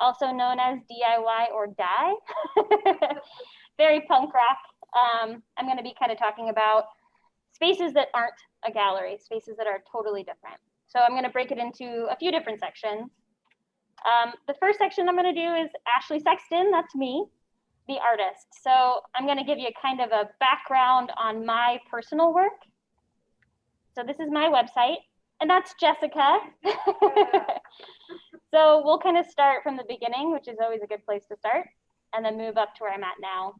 also known as DIY or Die. Very punk rock. I'm going to be kind of talking about spaces that aren't a gallery, spaces that are totally different. So I'm going to break it into a few different sections. The first section I'm going to do is Ashley Sexton, that's me, the artist. So I'm going to give you kind of a background on my personal work. So this is my website, and that's Jessica. So we'll kind of start from the beginning, which is always a good place to start, and then move up to where I'm at now.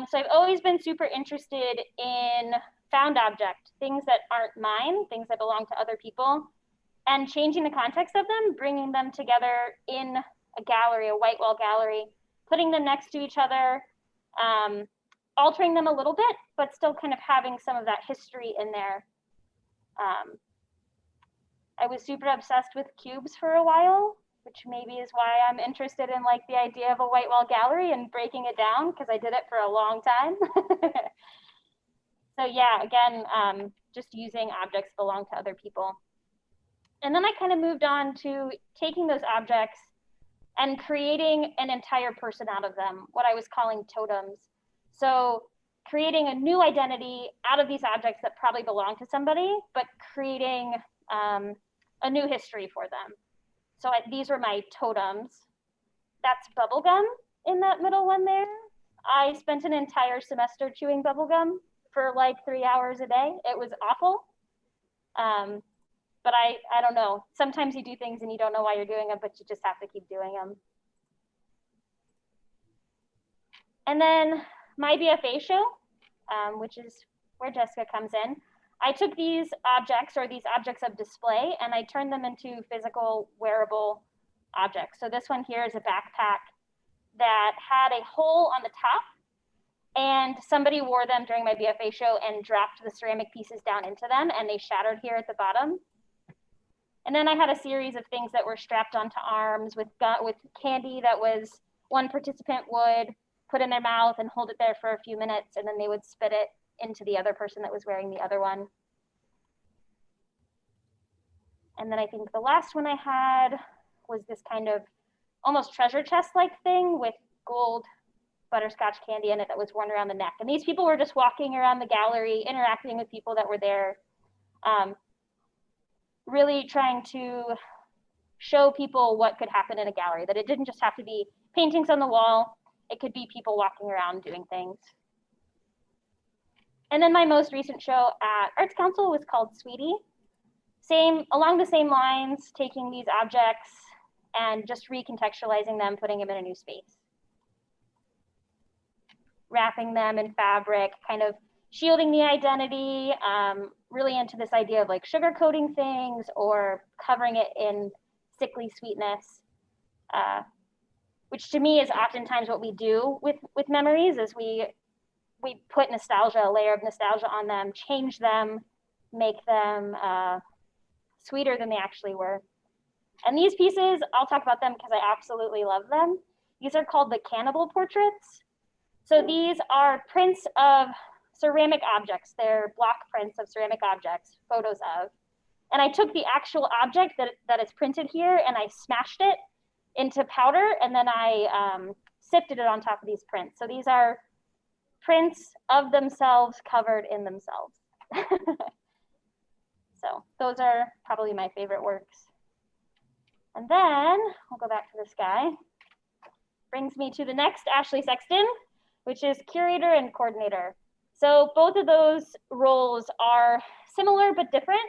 So I've always been super interested in found object, things that aren't mine, things that belong to other people, and changing the context of them, bringing them together in a gallery, a white wall gallery, putting them next to each other, altering them a little bit, but still kind of having some of that history in there. I was super obsessed with cubes for a while, which maybe is why I'm interested in like the idea of a white wall gallery and breaking it down, because I did it for a long time. So yeah, again, just using objects that belong to other people. And then I kind of moved on to taking those objects and creating an entire person out of them, what I was calling totems. So creating a new identity out of these objects that probably belong to somebody, but creating a new history for them. So these were my totems. That's bubblegum in that middle one there. I spent an entire semester chewing bubblegum for like 3 hours a day. It was awful. But I don't know. Sometimes you do things and you don't know why you're doing them, but you just have to keep doing them. And then my BFA show, which is where Jessica comes in. I took these objects, or these objects of display, and I turned them into physical wearable objects. So this one here is a backpack that had a hole on the top, and somebody wore them during my BFA show and dropped the ceramic pieces down into them, and they shattered here at the bottom. And then I had a series of things that were strapped onto arms with candy that was, one participant would put in their mouth and hold it there for a few minutes, and then they would spit it into the other person that was wearing the other one. And then I think the last one I had was this kind of almost treasure chest-like thing with gold butterscotch candy in it that was worn around the neck. And these people were just walking around the gallery, interacting with people that were there, really trying to show people what could happen in a gallery, that it didn't just have to be paintings on the wall, it could be people walking around doing things. And then my most recent show at Arts Council was called Sweetie. Along the same lines, taking these objects and just recontextualizing them, putting them in a new space. Wrapping them in fabric, kind of shielding the identity, really into this idea of like sugarcoating things or covering it in sickly sweetness, which to me is oftentimes what we do with memories, is we put nostalgia, a layer of nostalgia on them, change them, make them sweeter than they actually were. And these pieces, I'll talk about them because I absolutely love them. These are called the cannibal portraits. So these are prints of ceramic objects. They're block prints of ceramic objects, photos of. And I took the actual object that is printed here and I smashed it into powder, and then I sifted it on top of these prints. So these are prints of themselves covered in themselves. So those are probably my favorite works. And then I'll go back to this guy. Brings me to the next Ashley Sexton, which is curator and coordinator. So both of those roles are similar but different.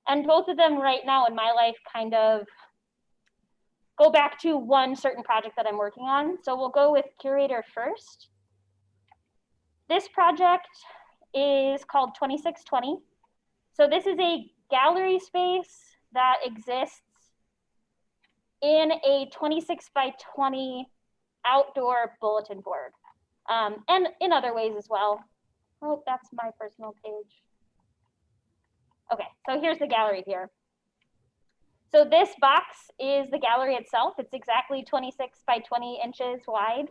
And both of them right now in my life kind of go back to one certain project that I'm working on. So we'll go with curator first. This project is called 2620. So this is a gallery space that exists in a 26 by 20 outdoor bulletin board, and in other ways as well. Oh, that's my personal page. Okay, so here's the gallery here. So this box is the gallery itself. It's exactly 26 by 20 inches wide.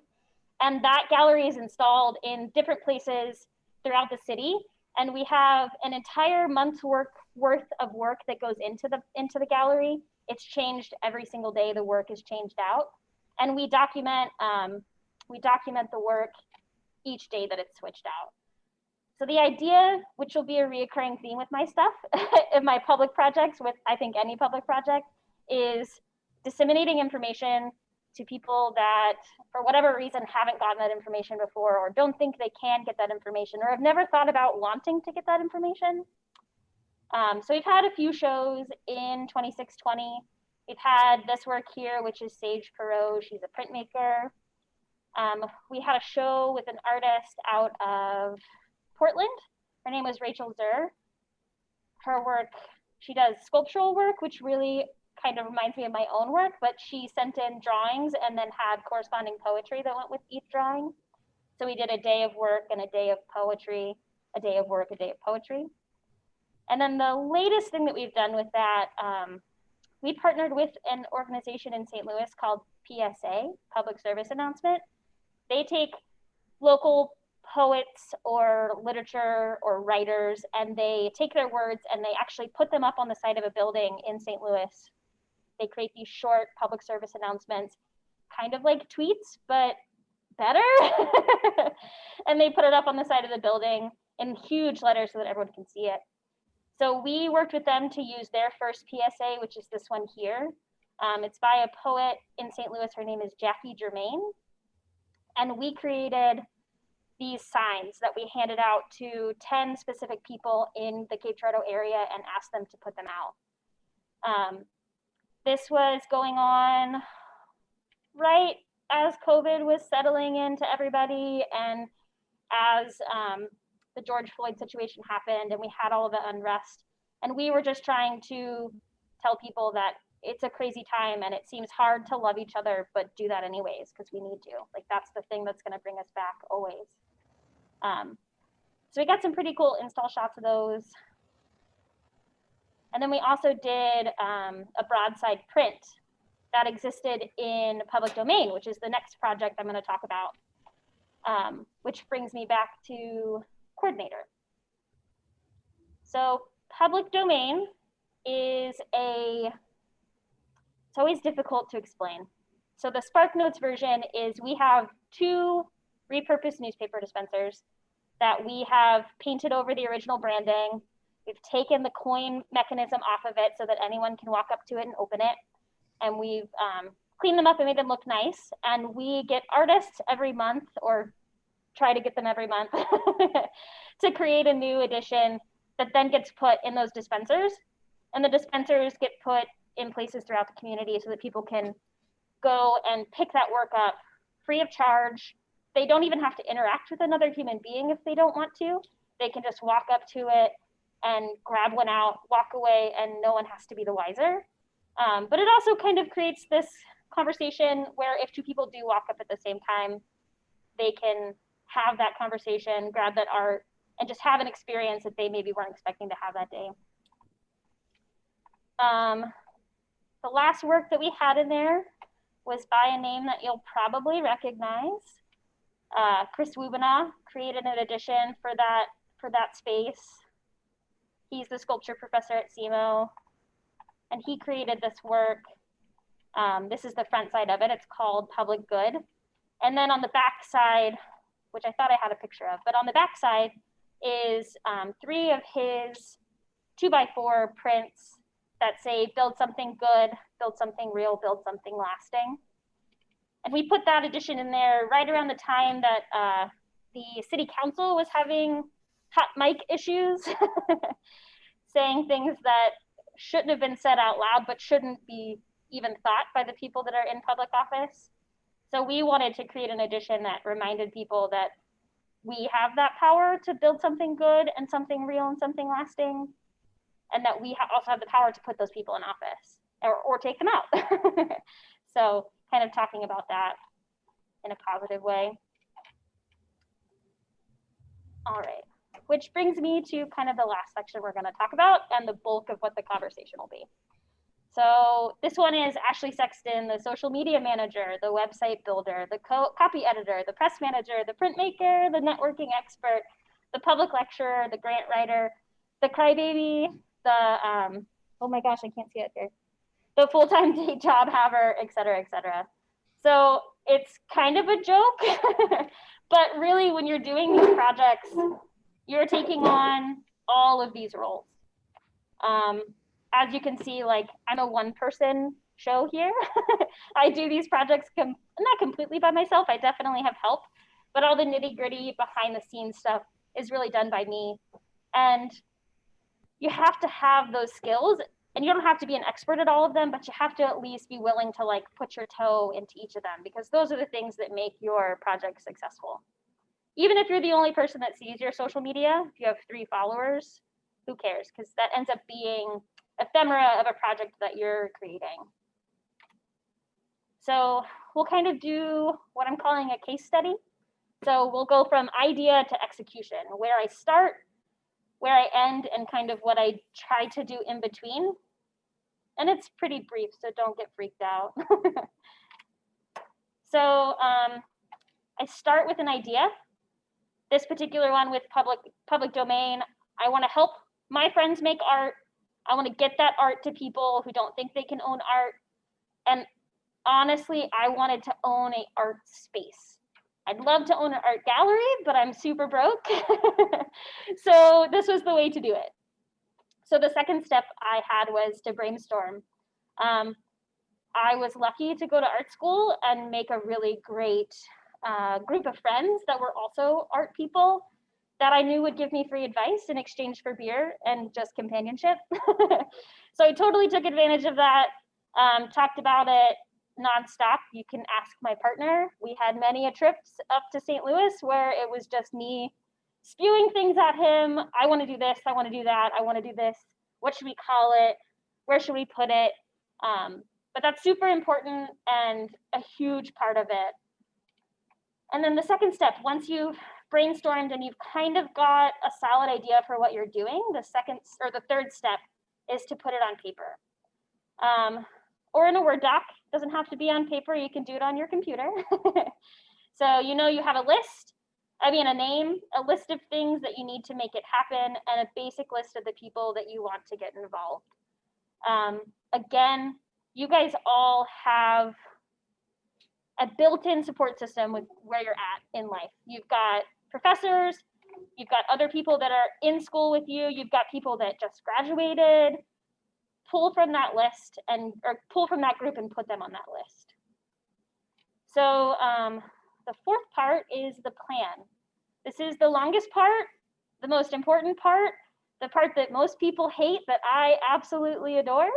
And that gallery is installed in different places throughout the city. And we have an entire month's worth of work that goes into the gallery. It's changed every single day. The work is changed out, and we document the work each day that it's switched out. So the idea, which will be a reoccurring theme with my stuff, in my public projects, with I think any public project, is disseminating information to people that, for whatever reason, haven't gotten that information before, or don't think they can get that information, or have never thought about wanting to get that information. So we've had a few shows in 2620. We've had this work here, which is Sage Perot. She's a printmaker. We had a show with an artist out of Portland. Her name was Rachel Zur. Her work, she does sculptural work, which really kind of reminds me of my own work, but she sent in drawings and then had corresponding poetry that went with each drawing. So we did a day of work and a day of poetry, a day of work, a day of poetry. And then the latest thing that we've done with that, we partnered with an organization in St. Louis called PSA, Public Service Announcement. They take local poets or literature or writers, and they take their words and they actually put them up on the side of a building in St. Louis. They create these short public service announcements, kind of like tweets, but better. And they put it up on the side of the building in huge letters so that everyone can see it. So we worked with them to use their first PSA, which is this one here. It's by a poet in St. Louis. Her name is Jackie Germain. And we created these signs that we handed out to 10 specific people in the Cape Girardeau area and asked them to put them out. This was going on right as COVID was settling into everybody, and as the George Floyd situation happened and we had all of the unrest. And we were just trying to tell people that it's a crazy time and it seems hard to love each other, but do that anyways, because we need to. Like, that's the thing that's going to bring us back always. So we got some pretty cool install shots of those. And then we also did a broadside print that existed in public domain, which is the next project I'm going to talk about, which brings me back to coordinator. So public domain is it's always difficult to explain. So the SparkNotes version is we have 2 repurposed newspaper dispensers that we have painted over the original branding. We've taken the coin mechanism off of it so that anyone can walk up to it and open it. And we've cleaned them up and made them look nice. And we get artists every month, or try to get them every month, to create a new edition that then gets put in those dispensers. And the dispensers get put in places throughout the community so that people can go and pick that work up free of charge. They don't even have to interact with another human being if they don't want to. They can just walk up to it and grab one out, walk away, and no one has to be the wiser. But it also kind of creates this conversation where if 2 people do walk up at the same time, they can have that conversation, grab that art, and just have an experience that they maybe weren't expecting to have that day. The last work that we had in there was by a name that you'll probably recognize. Chris Wubina created an edition for that space. He's the sculpture professor at SEMO, and he created this work. This is the front side of it. It's called Public Good. And then on the back side, which I thought I had a picture of, but on the back side is 3 of his 2x4 prints that say, build something good, build something real, build something lasting. And we put that edition in there right around the time that the city council was having hot mic issues, saying things that shouldn't have been said out loud, but shouldn't be even thought by the people that are in public office. So we wanted to create an edition that reminded people that we have that power to build something good and something real and something lasting, and that we also have the power to put those people in office or take them out. So kind of talking about that in a positive way. All right, which brings me to kind of the last section we're going to talk about and the bulk of what the conversation will be. So this one is Ashley Sexton, the social media manager, the website builder, the copy editor, the press manager, the printmaker, the networking expert, the public lecturer, the grant writer, the crybaby, the, oh my gosh, I can't see it here. the full-time day job haver, et cetera, et cetera. So it's kind of a joke, but really when you're doing these projects, you're taking on all of these roles. As you can see, like I'm a one-person show here. I do these projects not completely by myself. I definitely have help, but all the nitty-gritty behind the scenes stuff is really done by me. And you have to have those skills, and you don't have to be an expert at all of them, but you have to at least be willing to like put your toe into each of them, because those are the things that make your project successful. Even if you're the only person that sees your social media, if you have 3 followers, who cares? Because that ends up being ephemera of a project that you're creating. So we'll kind of do what I'm calling a case study. So we'll go from idea to execution, where I start, where I end, and kind of what I try to do in between. And it's pretty brief, so don't get freaked out. So I start with an idea. This particular one with public domain, I want to help my friends make art. I want to get that art to people who don't think they can own art. And honestly, I wanted to own an art space. I'd love to own an art gallery, but I'm super broke. So this was the way to do it. So the second step I had was to brainstorm. I was lucky to go to art school and make a really great group of friends that were also art people that I knew would give me free advice in exchange for beer and just companionship. So I totally took advantage of that, talked about it nonstop. You can ask my partner. We had many a trips up to St. Louis where it was just me spewing things at him. I want to do this. I want to do that. I want to do this. What should we call it? Where should we put it? But that's super important and a huge part of it. And then the second step, once you've brainstormed and you've kind of got a solid idea for what you're doing, the third step is to put it on paper. Or in a Word doc. It doesn't have to be on paper. You can do it on your computer. So you have a list, a name, a list of things that you need to make it happen, and a basic list of the people that you want to get involved. Again, you guys all have a built-in support system with where you're at in life. You've got professors, you've got other people that are in school with you, you've got people that just graduated. Pull from that list or pull from that group and put them on that list. So the fourth part is the plan. This is the longest part, the most important part, the part that most people hate that I absolutely adore,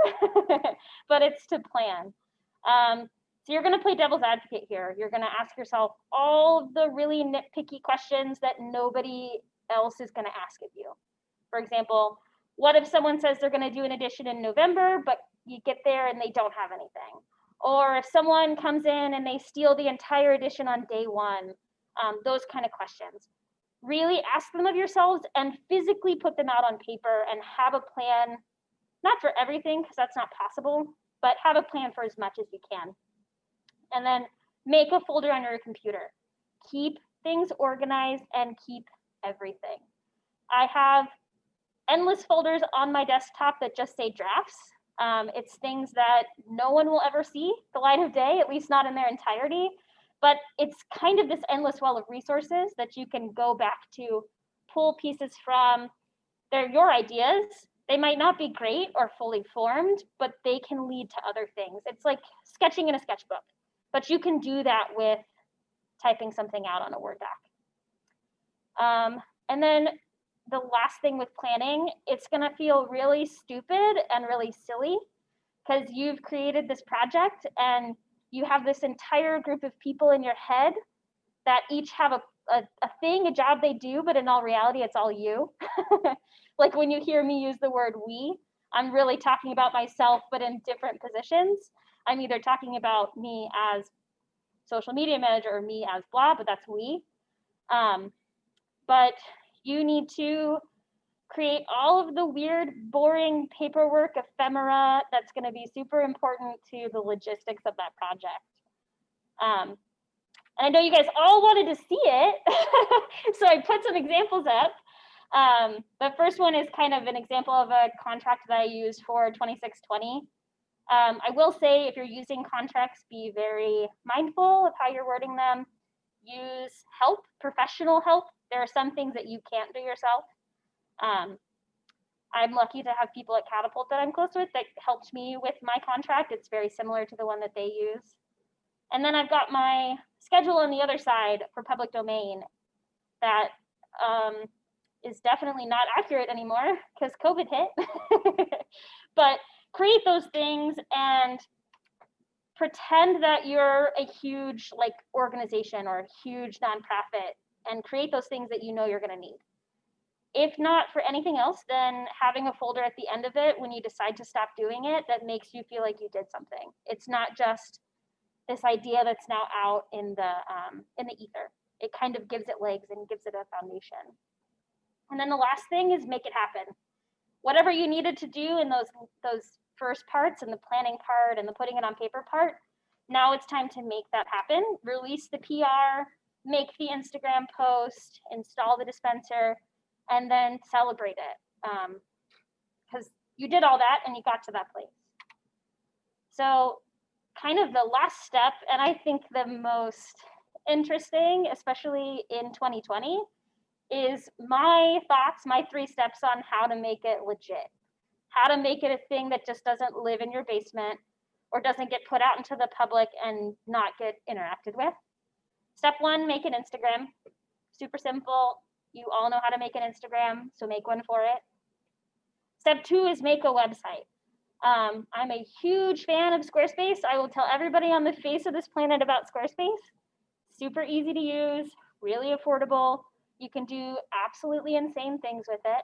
but it's to plan. So you're going to play devil's advocate here. You're going to ask yourself all the really nitpicky questions that nobody else is going to ask of you. For example, what if someone says they're going to do an edition in November, but you get there and they don't have anything? Or if someone comes in and they steal the entire edition on day one, those kind of questions. Really ask them of yourselves and physically put them out on paper and have a plan, not for everything, because that's not possible, but have a plan for as much as you can. And then make a folder on your computer. Keep things organized and keep everything. I have endless folders on my desktop that just say drafts. It's things that no one will ever see the light of day, at least not in their entirety. But it's kind of this endless well of resources that you can go back to, pull pieces from. They're your ideas. They might not be great or fully formed, but they can lead to other things. It's like sketching in a sketchbook, but you can do that with typing something out on a Word doc. And then the last thing with planning, it's going to feel really stupid and really silly because you've created this project and you have this entire group of people in your head that each have a job they do, but in all reality, it's all you. Like when you hear me use the word we, I'm really talking about myself, but in different positions. I'm either talking about me as social media manager or me as blah, but that's we. But you need to create all of the weird, boring paperwork ephemera that's going to be super important to the logistics of that project. And I know you guys all wanted to see it, so I put some examples up. The first one is kind of an example of a contract that I used for 2620. I will say, if you're using contracts, be very mindful of how you're wording them. Use help, professional help. There are some things that you can't do yourself. I'm lucky to have people at Catapult that I'm close with that helped me with my contract. It's very similar to the one that they use. And then I've got my schedule on the other side for public domain that is definitely not accurate anymore because COVID hit. But create those things and pretend that you're a huge like organization or a huge nonprofit and create those things that you know you're going to need. If not for anything else, then having a folder at the end of it when you decide to stop doing it that makes you feel like you did something. It's not just this idea that's now out in the ether. It kind of gives it legs and gives it a foundation. And then the last thing is make it happen. Whatever you needed to do in those first parts and the planning part and the putting it on paper part, now it's time to make that happen. Release the PR, make the Instagram post, install the dispenser, and then celebrate it. Because you did all that and you got to that place. So kind of the last step, and I think the most interesting, especially in 2020, is my thoughts, my 3 steps on how to make it legit. How to make it a thing that just doesn't live in your basement or doesn't get put out into the public and not get interacted with. Step 1, make an Instagram. Super simple. You all know how to make an Instagram, so make one for it. Step 2 is make a website. I'm a huge fan of Squarespace. I will tell everybody on the face of this planet about Squarespace. Super easy to use, really affordable. You can do absolutely insane things with it.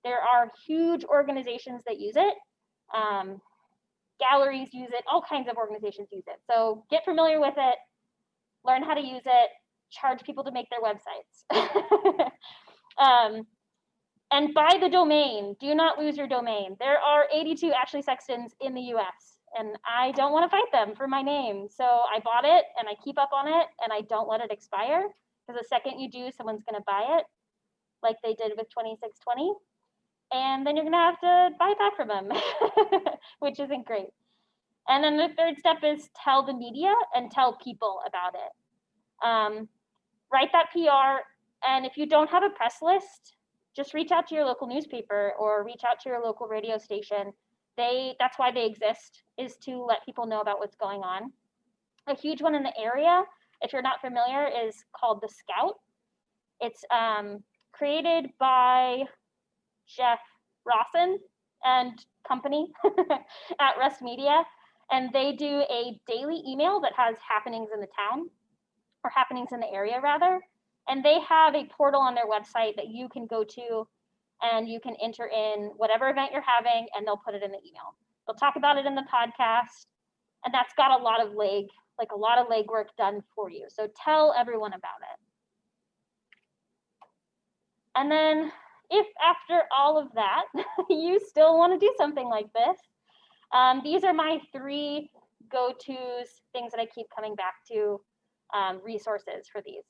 There are huge organizations that use it. Galleries use it, all kinds of organizations use it. So get familiar with it, learn how to use it, charge people to make their websites. And buy the domain. Do not lose your domain. There are 82 Ashley Sextons in the US, and I don't want to fight them for my name. So I bought it and I keep up on it and I don't let it expire, because the second you do, someone's going to buy it, like they did with 2620. And then you're going to have to buy it back from them, which isn't great. And then the third step is tell the media and tell people about it. Write that PR. And if you don't have a press list, just reach out to your local newspaper or reach out to your local radio station. That's why they exist, is to let people know about what's going on. A huge one in the area, if you're not familiar, is called The Scout. It's created by Jeff Rawson and company at Rust Media. And they do a daily email that has happenings in the town, or happenings in the area rather. And they have a portal on their website that you can go to and you can enter in whatever event you're having and they'll put it in the email. They'll talk about it in the podcast, and that's got a lot of legwork done for you. So tell everyone about it. And then if after all of that, you still want to do something like this, these are my 3 go-tos, things that I keep coming back to, resources for these.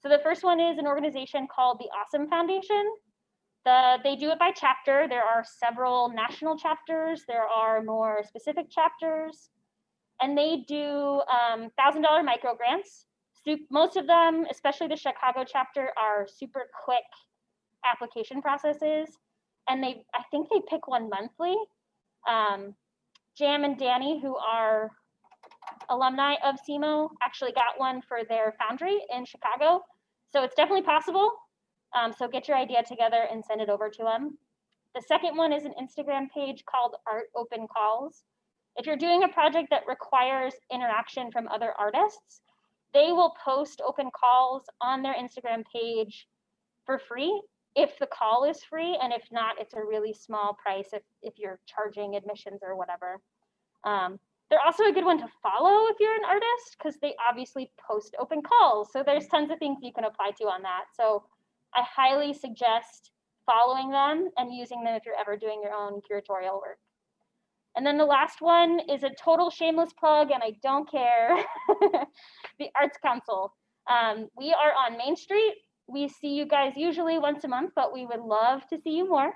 So the first one is an organization called the Awesome Foundation. They do it by chapter. There are several national chapters. There are more specific chapters. And they do $1,000 micro grants. Most of them, especially the Chicago chapter, are super quick application processes. And I think they pick one monthly. Jam and Danny, who are alumni of SEMO, actually got one for their foundry in Chicago. So it's definitely possible. So get your idea together and send it over to them. The second one is an Instagram page called Art Open Calls. If you're doing a project that requires interaction from other artists, they will post open calls on their Instagram page for free if the call is free, and if not, it's a really small price if you're charging admissions or whatever. They're also a good one to follow if you're an artist, because they obviously post open calls. So there's tons of things you can apply to on that. So I highly suggest following them and using them if you're ever doing your own curatorial work. And then the last one is a total shameless plug, and I don't care. The Arts Council. We are on Main Street. We see you guys usually once a month, but we would love to see you more.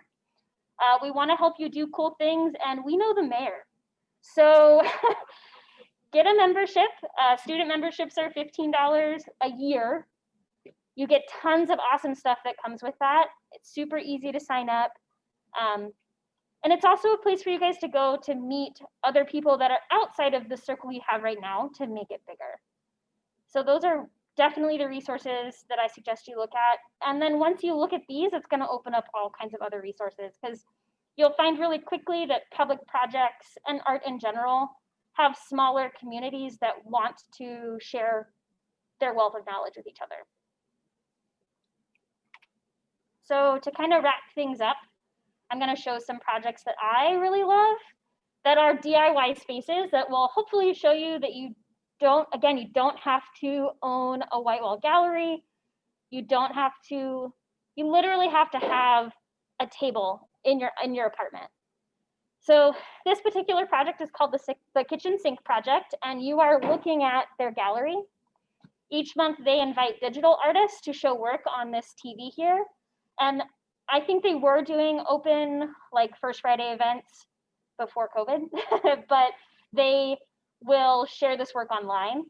We want to help you do cool things, and we know the mayor. So get a membership. Student memberships are $15 a year. You get tons of awesome stuff that comes with that. It's super easy to sign up. And it's also a place for you guys to go to meet other people that are outside of the circle you have right now to make it bigger. So those are definitely the resources that I suggest you look at. And then once you look at these, it's going to open up all kinds of other resources, because you'll find really quickly that public projects and art in general have smaller communities that want to share their wealth of knowledge with each other. So to kind of wrap things up, I'm going to show some projects that I really love that are DIY spaces that will hopefully show you that you don't have to own a white wall gallery. You literally have to have a table in your apartment. So this particular project is called the Kitchen Sink Project, and you are looking at their gallery. Each month they invite digital artists to show work on this TV here. And I think they were doing open like First Friday events before COVID, but they will share this work online.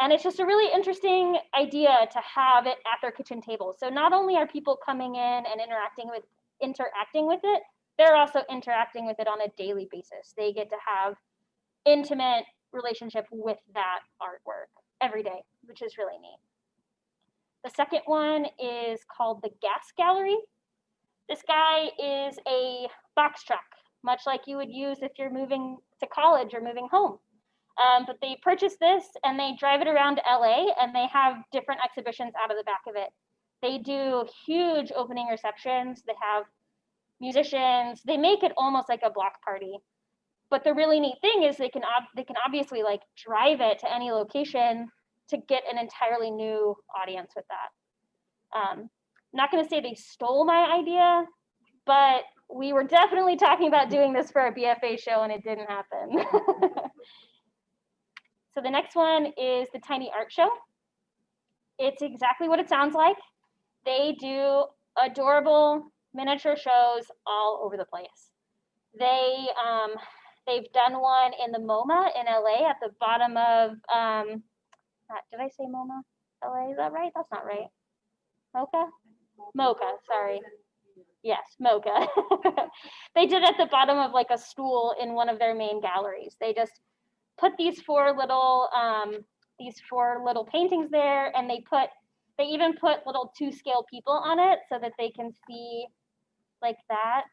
And it's just a really interesting idea to have it at their kitchen table. So not only are people coming in and interacting with it, they're also interacting with it on a daily basis. They get to have intimate relationship with that artwork every day, which is really neat. The second one is called the Gas Gallery. This guy is a box truck, much like you would use if you're moving to college or moving home. But they purchase this and they drive it around LA, and they have different exhibitions out of the back of it. They do huge opening receptions. They have musicians. They make it almost like a block party. But the really neat thing is they can obviously like drive it to any location to get an entirely new audience with that. I'm not going to say they stole my idea, but we were definitely talking about doing this for a BFA show and it didn't happen. So the next one is the Tiny Art Show. It's exactly what it sounds like. They do adorable miniature shows all over the place. They've done one in the MoMA in LA at the bottom of, did I say MoMA? LA, is that right? That's not right. Mocha? Mocha, sorry. Yes, Mocha. They did at the bottom of like a stool in one of their main galleries. They just put these four little paintings there, and they even put little 2-scale people on it so that they can see like that.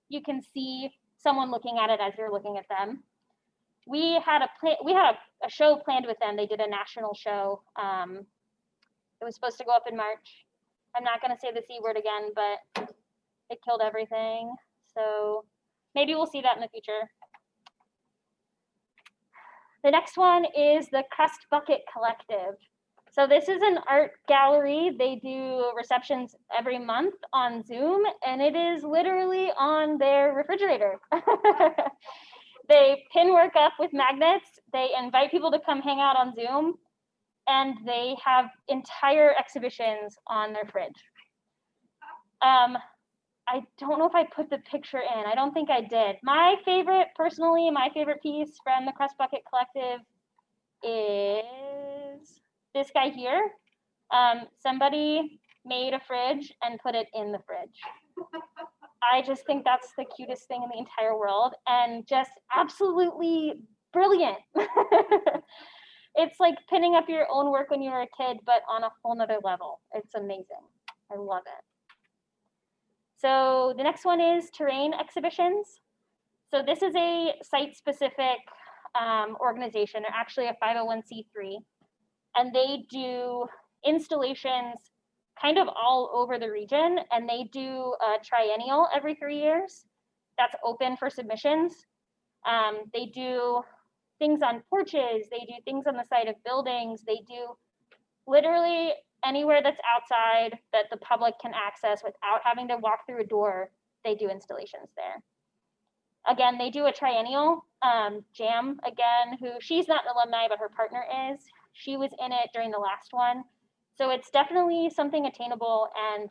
You can see someone looking at it as you're looking at them. We had a show planned with them. They did a national show. It was supposed to go up in March. I'm not going to say the C word again, but it killed everything. So maybe we'll see that in the future. The next one is the Crust Bucket Collective. So this is an art gallery. They do receptions every month on Zoom, and it is literally on their refrigerator. They pin work up with magnets. They invite people to come hang out on Zoom, and they have entire exhibitions on their fridge. I don't know if I put the picture in. I don't think I did. My favorite piece from the Crust Bucket Collective is this guy here. Somebody made a fridge and put it in the fridge. I just think that's the cutest thing in the entire world, and just absolutely brilliant. It's like pinning up your own work when you were a kid, but on a whole nother level. It's amazing. I love it. So the next one is Terrain Exhibitions. So this is a site-specific organization. They're actually a 501c3, and they do installations kind of all over the region, and they do a triennial every 3 years that's open for submissions. They do things on porches, they do things on the side of buildings, they do literally anywhere that's outside that the public can access without having to walk through a door. They do installations there. Again, they do a triennial. Jam, again, she's not an alumni, but her partner is. She was in it during the last one. So it's definitely something attainable, and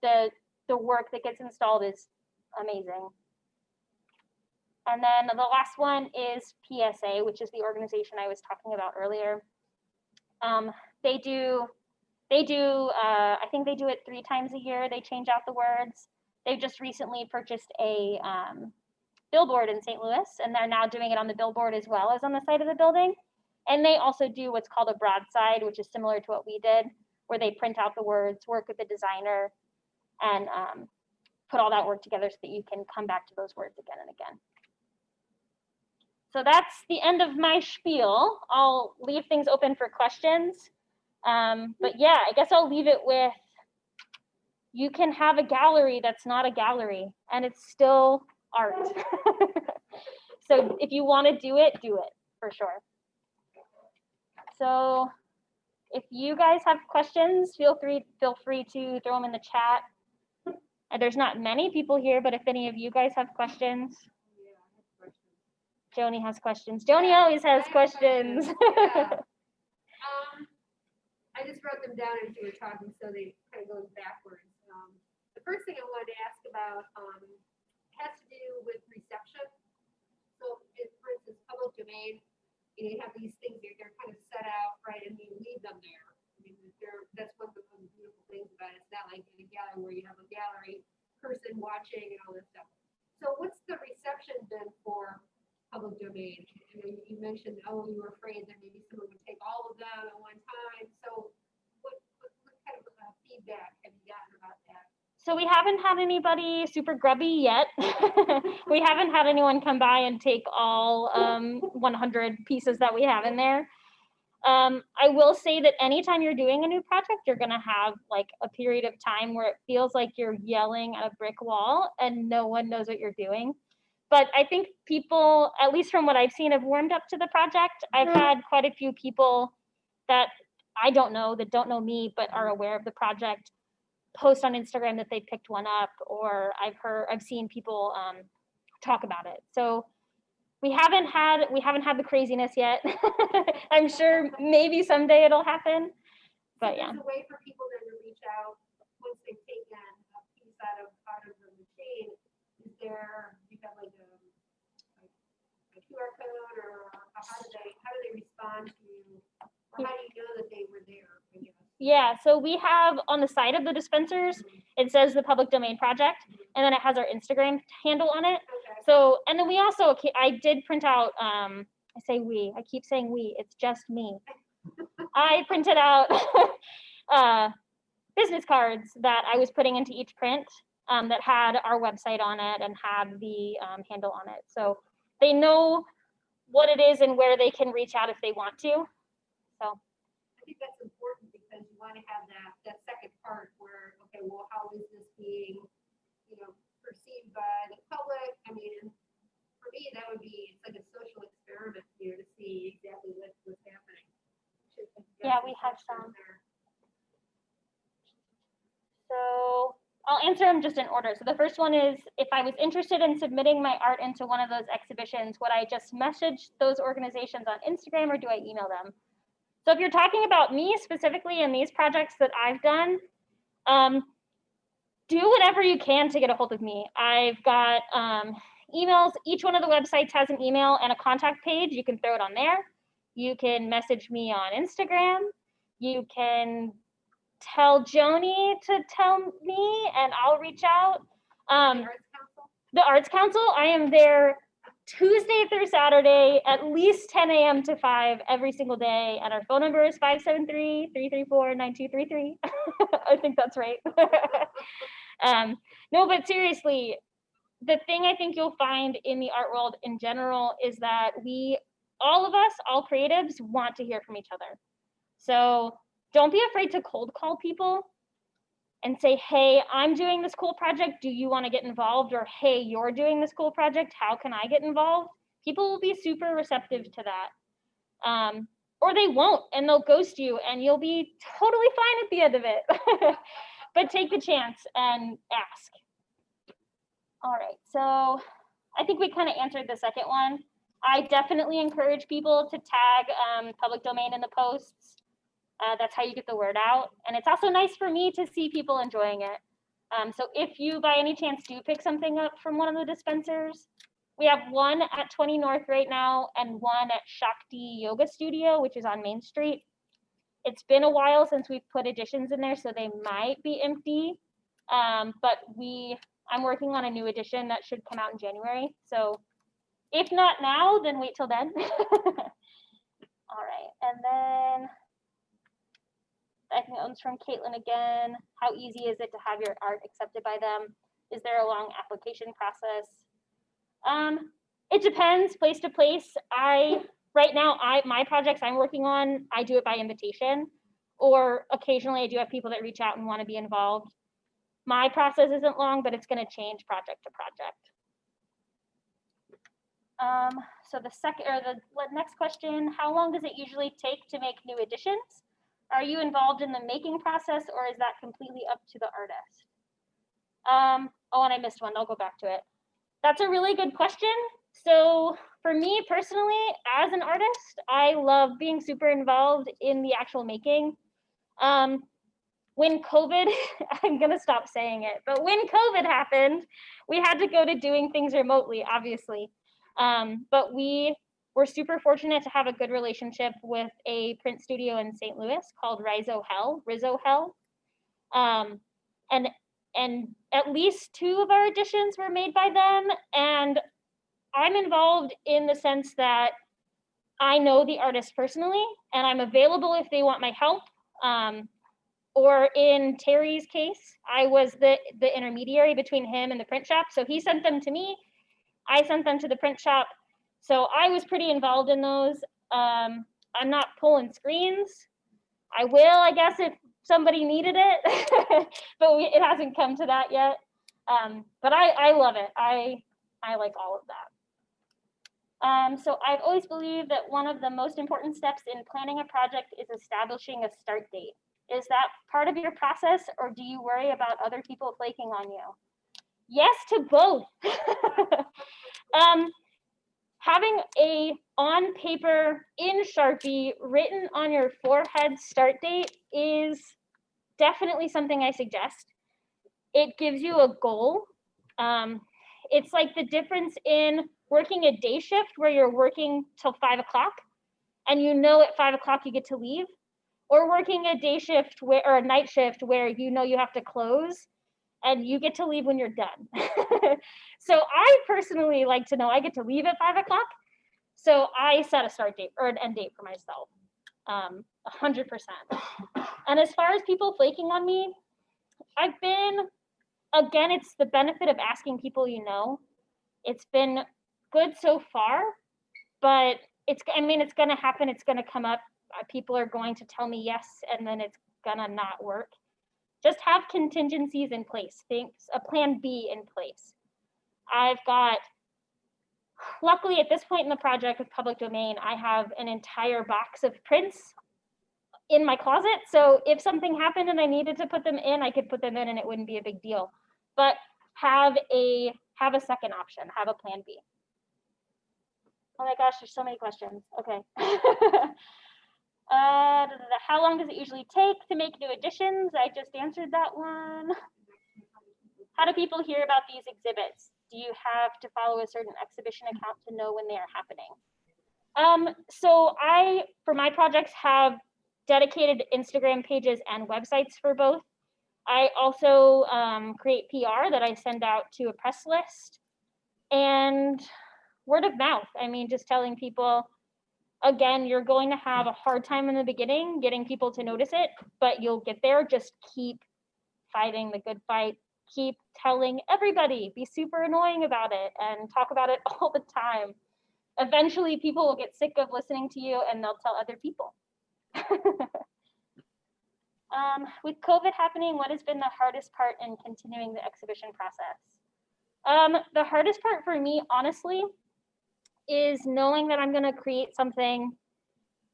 the work that gets installed is amazing. And then the last one is PSA, which is the organization I was talking about earlier. They do, I think they do it 3 times a year. They change out the words. They've just recently purchased a billboard in St. Louis, and they're now doing it on the billboard as well as on the side of the building. And they also do what's called a broadside, which is similar to what we did, where they print out the words, work with the designer, and put all that work together so that you can come back to those words again and again. So that's the end of my spiel. I'll leave things open for questions. But yeah, I guess I'll leave it with, you can have a gallery that's not a gallery, and it's still art. So if you want to do it for sure. So if you guys have questions, feel free to throw them in the chat. And there's not many people here, but if any of you guys have questions. Joni has questions. Joni always has questions. I just wrote them down as you were talking, so they kind of go backwards. The first thing I wanted to ask about has to do with reception. So, for instance, public domain, you have these things that they're kind of set out, right, and you leave them there. I mean, that's one of the beautiful things about it. It's not like in a gallery where you have a gallery person watching and all this stuff. So, what's the reception been for public domain? You mentioned, you were afraid that maybe someone would take all of them at one time. So what kind of feedback have you gotten about that? So we haven't had anybody super grubby yet. We haven't had anyone come by and take all 100 pieces that we have in there. I will say that anytime you're doing a new project, you're gonna have like a period of time where it feels like you're yelling at a brick wall and no one knows what you're doing. But I think people, at least from what I've seen, have warmed up to the project. I've had quite a few people that I don't know, that don't know me, but are aware of the project, post on Instagram that they picked one up, or I've seen people talk about it. So we haven't had the craziness yet. I'm sure maybe someday it'll happen, but yeah. There's a way for people then to reach out once they've taken a piece out of the machine. Is there, you have like a QR code, or how do they respond to you, or how do you know that they were there? Yeah, so we have on the side of the dispensers, it says the public domain project, and then it has our Instagram handle on it. Okay. So, and then we also, I did print out, I say we, I keep saying we, it's just me. I printed out business cards that I was putting into each print that had our website on it and had the handle on it. So they know what it is and where they can reach out if they want to. So I think that's important because you want to have that second part where, okay, well, how is this being, perceived by the public? I mean, for me, that would be, it's like a social experiment here to see exactly what's happening. Yeah, we have some. So I'll answer them just in order. So the first one is, if I was interested in submitting my art into one of those exhibitions, would I just message those organizations on Instagram or do I email them? So if you're talking about me specifically in these projects that I've done, do whatever you can to get a hold of me. I've got emails. Each one of the websites has an email and a contact page. You can throw it on there. You can message me on Instagram. You can tell Joni to tell me and I'll reach out. The Arts Council, I am there Tuesday through Saturday, at least 10 a.m. to 5 every single day. And our phone number is 573-334-9233. I think that's right. No, but seriously, the thing I think you'll find in the art world in general is that all of us, all creatives, want to hear from each other. So don't be afraid to cold call people and say, hey, I'm doing this cool project. Do you want to get involved? Or, hey, you're doing this cool project. How can I get involved? People will be super receptive to that. Or they won't, and they'll ghost you, and you'll be totally fine at the end of it. But take the chance and ask. All right, so I think we kind of answered the second one. I definitely encourage people to tag public domain in the posts. That's how you get the word out. And it's also nice for me to see people enjoying it. So if you by any chance do pick something up from one of the dispensers, We have one at 20 North right now and one at Shakti Yoga Studio, which is on Main Street. It's been a while since we've put additions in there, so they might be empty. But I'm working on a new edition that should come out in January. So if not now, then wait till then. All right, and then I think that one's from Caitlin again. How easy is it to have your art accepted by them? Is there a long application process? It depends place to place. Right now, my projects I'm working on, I do it by invitation, or occasionally I do have people that reach out and want to be involved. My process isn't long, but it's going to change project to project. So the next question, how long does it usually take to make new editions? Are you involved in the making process, or is that completely up to the artist? Oh, and I missed one. I'll go back to it. That's a really good question. So for me personally, as an artist, I love being super involved in the actual making. When COVID, I'm gonna stop saying it, but when COVID happened, we had to go to doing things remotely, obviously. But we were super fortunate to have a good relationship with a print studio in St. Louis called Rizzo Hell. And at least 2 of our editions were made by them. And I'm involved in the sense that I know the artist personally, and I'm available if they want my help. Or in Terry's case, I was the intermediary between him and the print shop. So he sent them to me, I sent them to the print shop. So I was pretty involved in those. I'm not pulling screens. I will, I guess, if somebody needed it, but it hasn't come to that yet. But I love it. I like all of that. So I've always believed that one of the most important steps in planning a project is establishing a start date. Is that part of your process, or do you worry about other people flaking on you? Yes to both. Having a on paper in Sharpie written on your forehead start date is definitely something I suggest. It gives you a goal. It's like the difference in working a day shift where you're working till 5 o'clock and you know at 5 o'clock you get to leave, or working a day shift or a night shift where you know you have to close and you get to leave when you're done. So I personally like to know I get to leave at 5 o'clock. So I set a start date or an end date for myself, 100%. And as far as people flaking on me, again, it's the benefit of asking people you know. It's been good so far, but it's gonna happen, it's gonna come up. People are going to tell me yes, and then it's gonna not work. Just have contingencies in place, a plan B in place. Luckily at this point in the project with public domain, I have an entire box of prints in my closet. So if something happened and I needed to put them in, I could put them in and it wouldn't be a big deal. But have a second option, have a plan B. Oh my gosh, there's so many questions. Okay. How long does it usually take to make new editions? I just answered that one. How do people hear about these exhibits? Do you have to follow a certain exhibition account to know when they are happening? So I, for my projects, have dedicated Instagram pages and websites for both. I also create PR that I send out to a press list, and word of mouth. I mean, just telling people, again, you're going to have a hard time in the beginning getting people to notice it, but you'll get there. Just keep fighting the good fight. Keep telling everybody, be super annoying about it and talk about it all the time. Eventually people will get sick of listening to you and they'll tell other people. With COVID happening, what has been the hardest part in continuing the exhibition process? The hardest part for me, honestly, is knowing that I'm gonna create something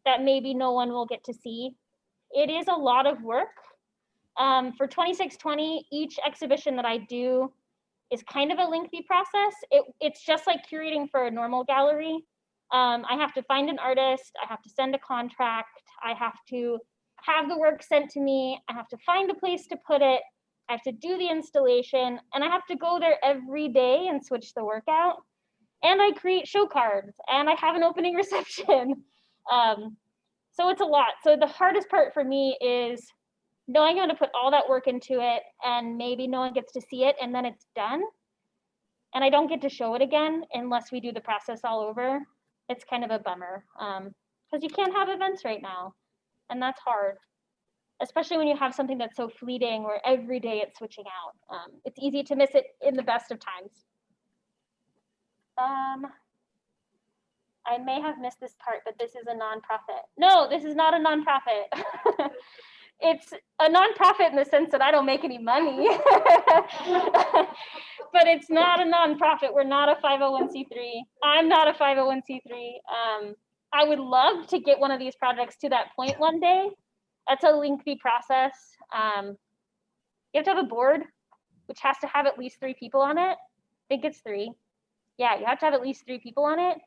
that maybe no one will get to see. It is a lot of work. For 2620, each exhibition that I do is kind of a lengthy process. It's just like curating for a normal gallery. I have to find an artist, I have to send a contract, I have to have the work sent to me, I have to find a place to put it, I have to do the installation, and I have to go there every day and switch the work out. and I create show cards, and I have an opening reception. So it's a lot. So the hardest part for me is knowing I'm going to put all that work into it, and maybe no one gets to see it, and then it's done. And I don't get to show it again unless we do the process all over. It's kind of a bummer, because you can't have events right now, and that's hard, especially when you have something that's so fleeting where every day it's switching out. It's easy to miss it in the best of times. I may have missed this part, but this is a nonprofit. No, this is not a nonprofit. It's a nonprofit in the sense that I don't make any money, but it's not a nonprofit. We're not a 501c3. I'm not a 501c3. I would love to get one of these projects to that point one day. That's a lengthy process. You have to have a board, which has to have at least 3 people on it. I think it's 3. Yeah, you have to have at least 3 people on it.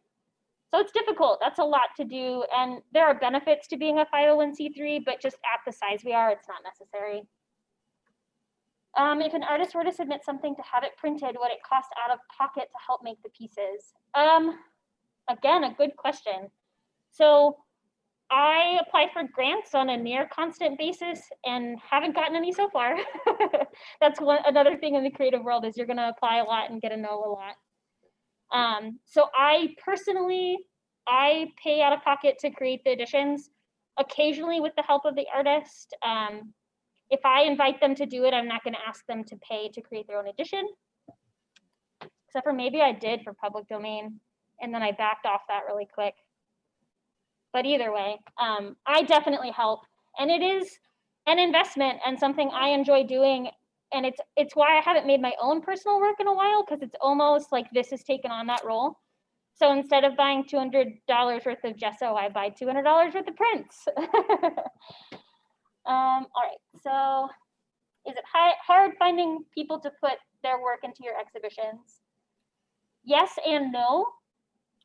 So it's difficult. That's a lot to do. And there are benefits to being a 501c3, but just at the size we are, it's not necessary. If an artist were to submit something to have it printed, would it cost out of pocket to help make the pieces? Again, a good question. So I apply for grants on a near constant basis and haven't gotten any so far. That's another thing in the creative world is you're going to apply a lot and get a no a lot. So I personally, I pay out of pocket to create the editions, occasionally with the help of the artist. If I invite them to do it, I'm not going to ask them to pay to create their own edition, except for maybe I did for public domain, and then I backed off that really quick. But either way, I definitely help, and it is an investment and something I enjoy doing. And it's why I haven't made my own personal work in a while, because it's almost like this has taken on that role. So instead of buying $200 worth of gesso, I buy $200 worth of prints. All right, so is it hard finding people to put their work into your exhibitions? Yes and no.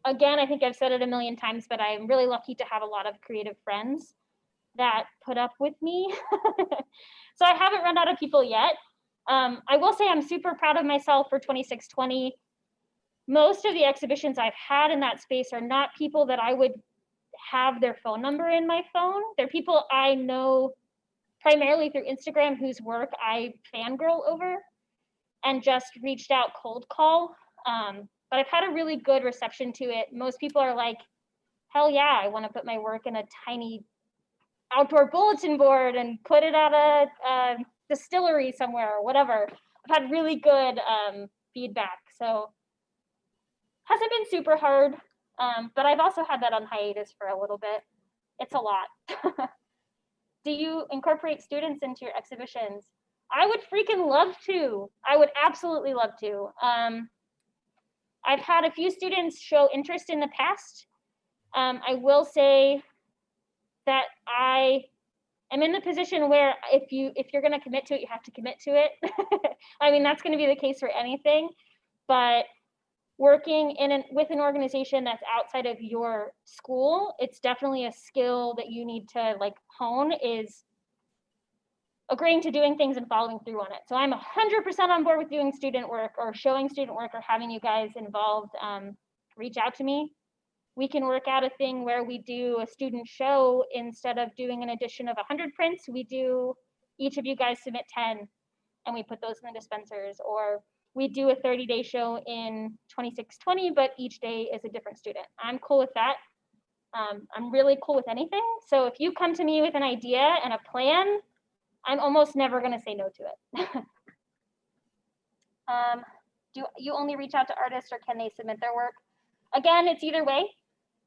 Again, I think I've said it a million times, but I'm really lucky to have a lot of creative friends that put up with me. So I haven't run out of people yet. I will say I'm super proud of myself for 2620. Most of the exhibitions I've had in that space are not people that I would have their phone number in my phone. They're people I know primarily through Instagram, whose work I fangirl over and just reached out cold call. But I've had a really good reception to it. Most people are like, hell yeah, I want to put my work in a tiny outdoor bulletin board and put it at a distillery somewhere or whatever. I've had really good feedback. So hasn't been super hard, but I've also had that on hiatus for a little bit. It's a lot. Do you incorporate students into your exhibitions? I would freaking love to. I would absolutely love to. I've had a few students show interest in the past. I will say that I am in the position where if you're going to commit to it, you have to commit to it. I mean, that's going to be the case for anything, but working with an organization that's outside of your school, it's definitely a skill that you need to like hone, is agreeing to doing things and following through on it. So I'm 100% on board with doing student work or showing student work or having you guys involved. Reach out to me. We can work out a thing where we do a student show. Instead of doing an edition of 100 prints, we do, each of you guys submit 10 and we put those in the dispensers, or we do a 30-day show in 2620, but each day is a different student. I'm cool with that. I'm really cool with anything. So if you come to me with an idea and a plan, I'm almost never going to say no to it. Do you only reach out to artists, or can they submit their work? Again, it's either way.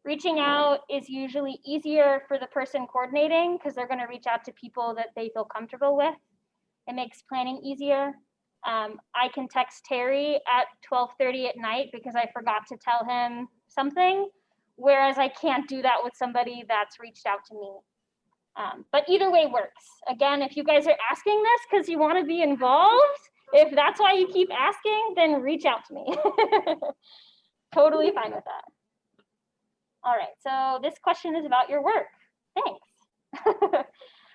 Reaching out is usually easier for the person coordinating because they're going to reach out to people that they feel comfortable with. It makes planning easier. I can text Terry at 12:30 at night because I forgot to tell him something, whereas I can't do that with somebody that's reached out to me. But either way works. Again, if you guys are asking this because you want to be involved, if that's why you keep asking, then reach out to me. Totally fine with that. All right, so this question is about your work. Thanks.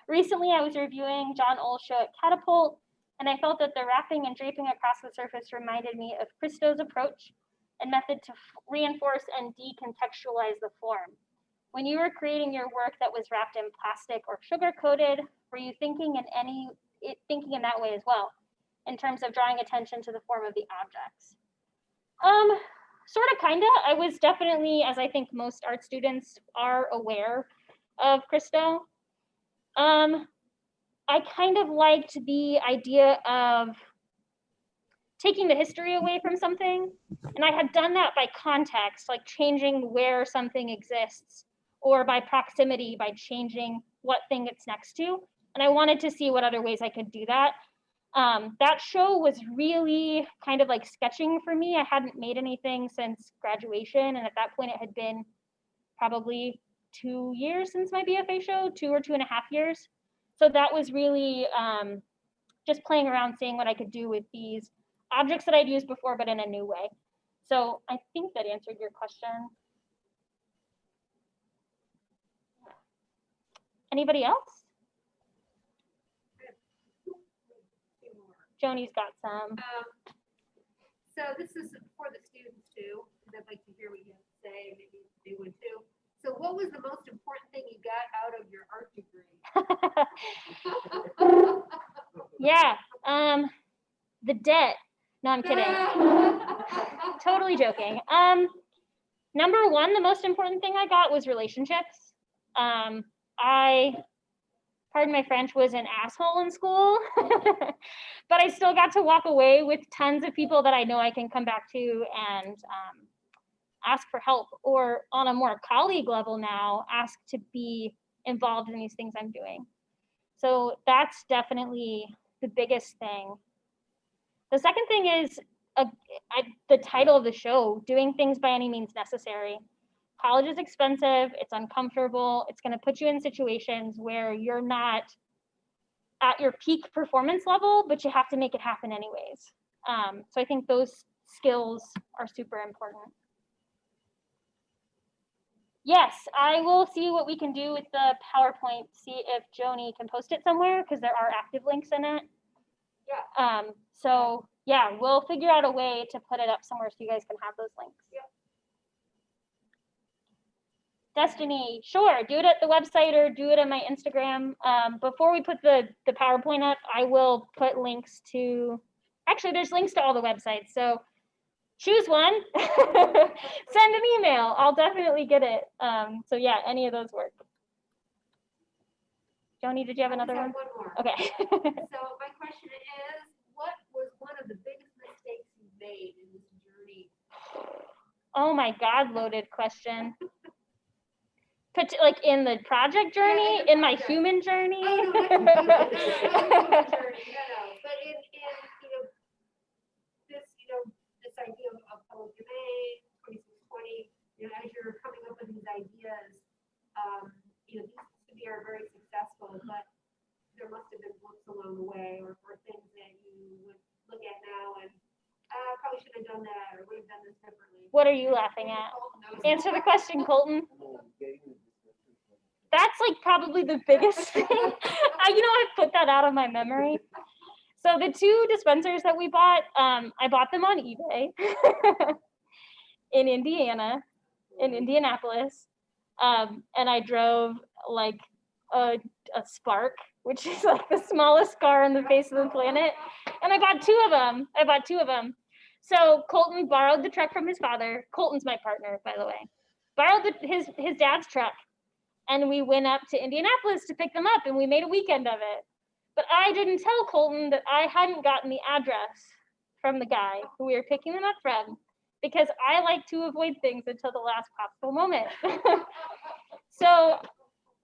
Recently, I was reviewing John Oll's show at Catapult, and I felt that the wrapping and draping across the surface reminded me of Christo's approach, and method to reinforce and decontextualize the form. When you were creating your work that was wrapped in plastic or sugar-coated, were you thinking in that way as well, in terms of drawing attention to the form of the objects? Sort of, kinda. I was definitely, as I think most art students are aware of Christo. I kind of liked the idea of taking the history away from something. And I had done that by context, like changing where something exists, or by proximity, by changing what thing it's next to. And I wanted to see what other ways I could do that. That show was really kind of like sketching for me. I hadn't made anything since graduation. And at that point it had been probably 2 years since my BFA show, 2 or 2.5 years. So that was really just playing around, seeing what I could do with these objects that I'd used before, but in a new way. So I think that answered your question. Anybody else? Joni's got some. So this is for the students too, because I'd like to hear what you have to say, maybe they would too. So what was the most important thing you got out of your art degree? Yeah, the debt. No, I'm kidding. Totally joking. Number one, the most important thing I got was relationships. I, pardon my French, was an asshole in school, but I still got to walk away with tons of people that I know I can come back to and ask for help, or on a more colleague level now, ask to be involved in these things I'm doing. So that's definitely the biggest thing. The second thing is the title of the show, Doing Things by Any Means Necessary. College is expensive, it's uncomfortable, it's gonna put you in situations where you're not at your peak performance level, but you have to make it happen anyways. So I think those skills are super important. Yes, I will see what we can do with the PowerPoint, see if Joni can post it somewhere, because there are active links in it. Yeah. So yeah, we'll figure out a way to put it up somewhere so you guys can have those links. Yep. Destiny, sure, do it at the website or do it on my Instagram. Before we put the PowerPoint up, I will put links to, actually there's links to all the websites, so choose one, send an email, I'll definitely get it. So yeah, any of those work. Joni, did you have another one? One more. Okay. So my question is, what was one of the biggest mistakes you made in this journey? Oh my God, loaded question. Like in the project journey, Yeah, in my human journey? Oh, no, not your human journey, no. But in this idea of public domain, 2620, as you're coming up with these ideas, these to me are very successful, but there must have been books along the way or things that you would look at now and probably should have done that or would have done this differently. What are you laughing at? Answer the question, Colton. That's like probably the biggest thing. I put that out of my memory. So the 2 dispensers that we bought, I bought them on eBay in Indiana, in Indianapolis. And I drove like a Spark, which is like the smallest car on the face of the planet. And I bought 2 of them. So Colton borrowed the truck from his father. Colton's my partner, by the way. Borrowed his dad's truck. And we went up to Indianapolis to pick them up, and we made a weekend of it. But I didn't tell Colton that I hadn't gotten the address from the guy who we were picking them up from, because I like to avoid things until the last possible moment. So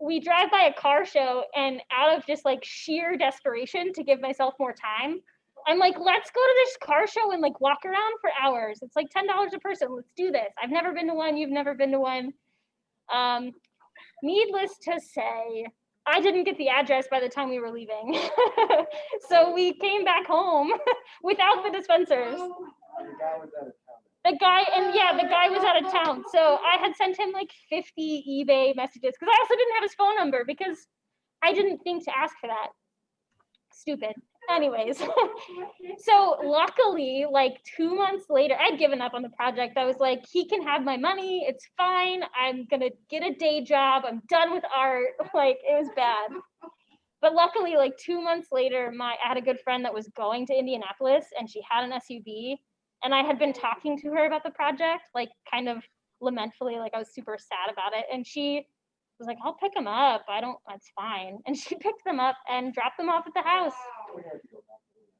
we drive by a car show, and out of just like sheer desperation to give myself more time, I'm like, let's go to this car show and like walk around for hours. It's like $10 a person. Let's do this. I've never been to one. You've never been to one. Needless to say, I didn't get the address by the time we were leaving. So we came back home without the dispensers. The guy was out of town. So I had sent him like 50 eBay messages, because I also didn't have his phone number because I didn't think to ask for that. stupid. Anyways, so luckily, like 2 months later, I'd given up on the project. I was like, he can have my money. It's fine. I'm going to get a day job. I'm done with art. Like, it was bad. But luckily, like 2 months later, I had a good friend that was going to Indianapolis and she had an SUV. And I had been talking to her about the project, like kind of lamentfully, like I was super sad about it. And she was like, I'll pick them up. That's fine. And she picked them up and dropped them off at the house.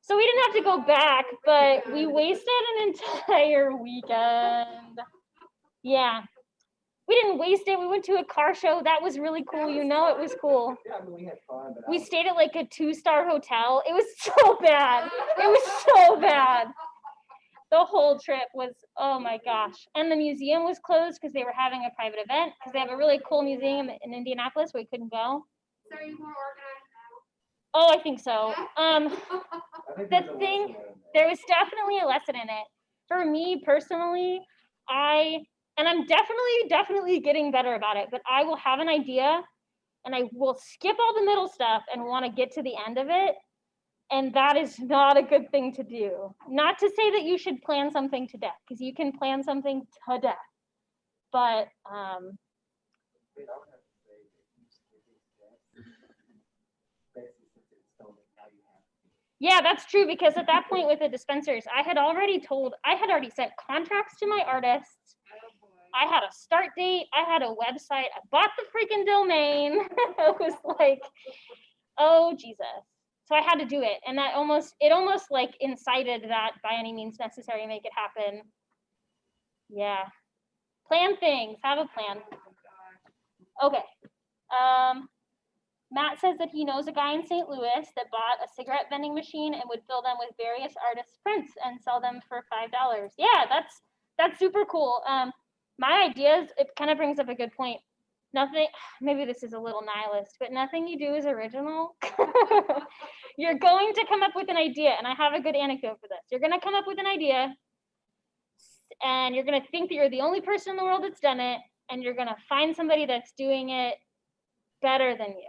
So we didn't have to go back, but we wasted an entire weekend. Yeah. We didn't waste it. We went to a car show. That was really cool. You know, it was cool. Yeah, I mean, we had fun, but We stayed at like a 2-star hotel. It was so bad. It was so bad. The whole trip was, oh my gosh. And the museum was closed because they were having a private event because they have a really cool museum in Indianapolis where we couldn't go. So are you more organized now? Oh, I think so. I think there's a the thing- lesson in there. There was definitely a lesson in it. For me personally, I'm definitely getting better about it, but I will have an idea and I will skip all the middle stuff and want to get to the end of it. And that is not a good thing to do. Not to say that you should plan something to death, because you can plan something to death. But I mean, I would have to say that you skipping steps, basically since it's so that now you have to. yeah, that's true, because at that point with the dispensers, I had already sent contracts to my artists. Oh boy. I had a start date. I had a website. I bought the freaking domain. It was like, oh Jesus. So I had to do it. And it almost like incited that by any means necessary, make it happen. Yeah. Plan things, have a plan. Oh gosh. Okay. Matt says that he knows a guy in St. Louis that bought a cigarette vending machine and would fill them with various artists' prints and sell them for $5. Yeah, that's super cool. My ideas, it kind of brings up a good point. Maybe this is a little nihilist, but nothing you do is original. You're going to come up with an idea, and I have a good anecdote for this. You're going to come up with an idea, and you're going to think that you're the only person in the world that's done it, and you're going to find somebody that's doing it better than you,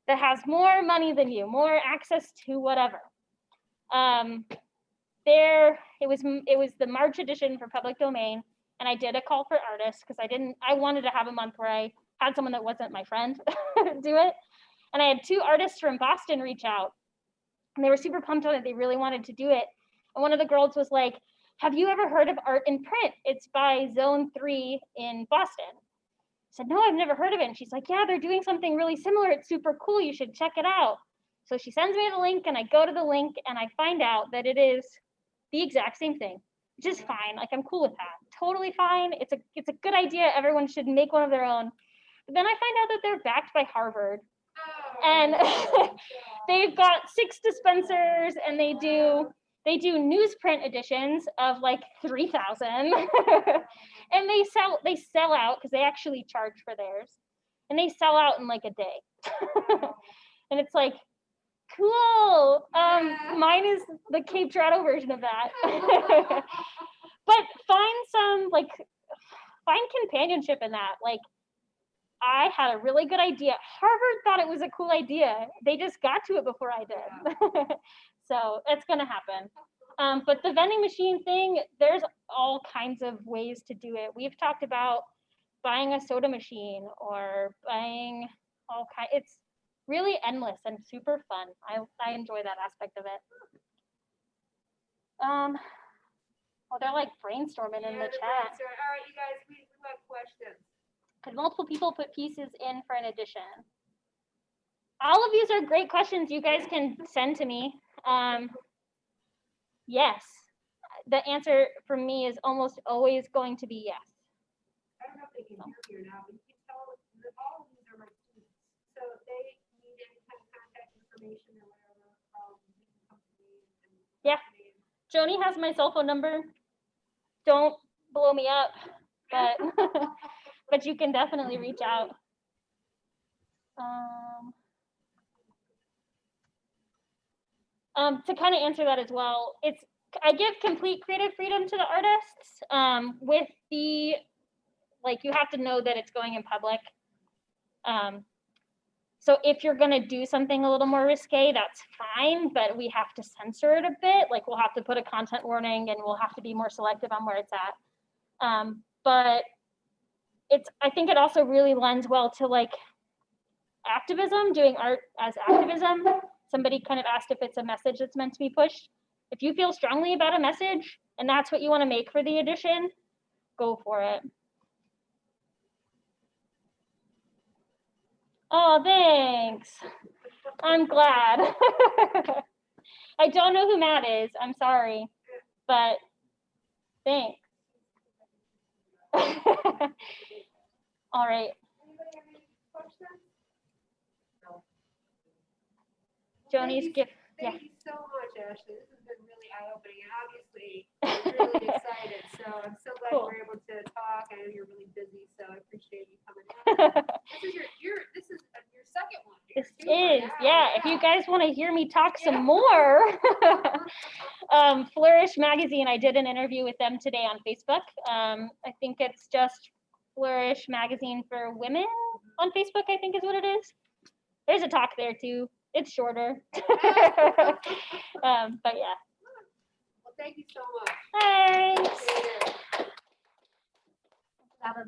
that has more money than you, more access to whatever. It was the March edition for public domain, and I did a call for artists because I wanted to have a month where I had someone that wasn't my friend do it. And I had 2 artists from Boston reach out, and they were super pumped on it. They really wanted to do it. And one of the girls was like, have you ever heard of Art in Print? It's by Zone 3 in Boston. I said, no, I've never heard of it. And she's like, yeah, they're doing something really similar. It's super cool. You should check it out. So she sends me the link, and I go to the link, and I find out that it is the exact same thing, which is fine. Like, I'm cool with that. Totally fine. It's a good idea. Everyone should make one of their own. But then I find out that they're backed by Harvard. And they've got 6 dispensers, and they do newsprint editions of like 3,000. And they sell out because they actually charge for theirs, and they sell out in like a day. And it's like, cool. Mine is the Cape Girardeau version of that. But find companionship in that. Like, I had a really good idea. Harvard thought it was a cool idea. They just got to it before I did. So it's gonna happen. But the vending machine thing, there's all kinds of ways to do it. We've talked about buying a soda machine or buying it's really endless and super fun. I enjoy that aspect of it. Well, they're like brainstorming in the chat. All right, you guys, we have questions. Could multiple people put pieces in for an addition? All of these are great questions you guys can send to me. Yes. The answer for me is almost always going to be yes. I don't know if they can hear me or not, but you can tell that all of these are my students. So if they need any kind of contact information or whatever, you can come to me and Yeah. Joni has my cell phone number. Don't blow me up, but but you can definitely reach out. To kind of answer that as well, I give complete creative freedom to the artists. With the, like, you have to know that it's going in public. So if you're gonna do something a little more risque, that's fine, but we have to censor it a bit. Like we'll have to put a content warning and we'll have to be more selective on where it's at. But I think it also really lends well to like activism, doing art as activism. Somebody kind of asked if it's a message that's meant to be pushed. If you feel strongly about a message and that's what you want to make for the edition, go for it. Oh, thanks. I'm glad. I don't know who Matt is. I'm sorry, but thanks. All right. Anybody have any questions? Joni's gift. Thank you so much, Ashley. This has been really eye-opening, and obviously, I'm really excited. So I'm so glad Cool. we're able to talk. I know you're really busy, so I appreciate you coming in. This is your second one. This Your two is, now. yeah. If you guys want to hear me talk some more, Flourish Magazine, I did an interview with them today on Facebook. I think it's just Flourish Magazine for Women on Facebook, I think is what it is. There's a talk there too. It's shorter. But yeah. Well, thank you so much. Thanks.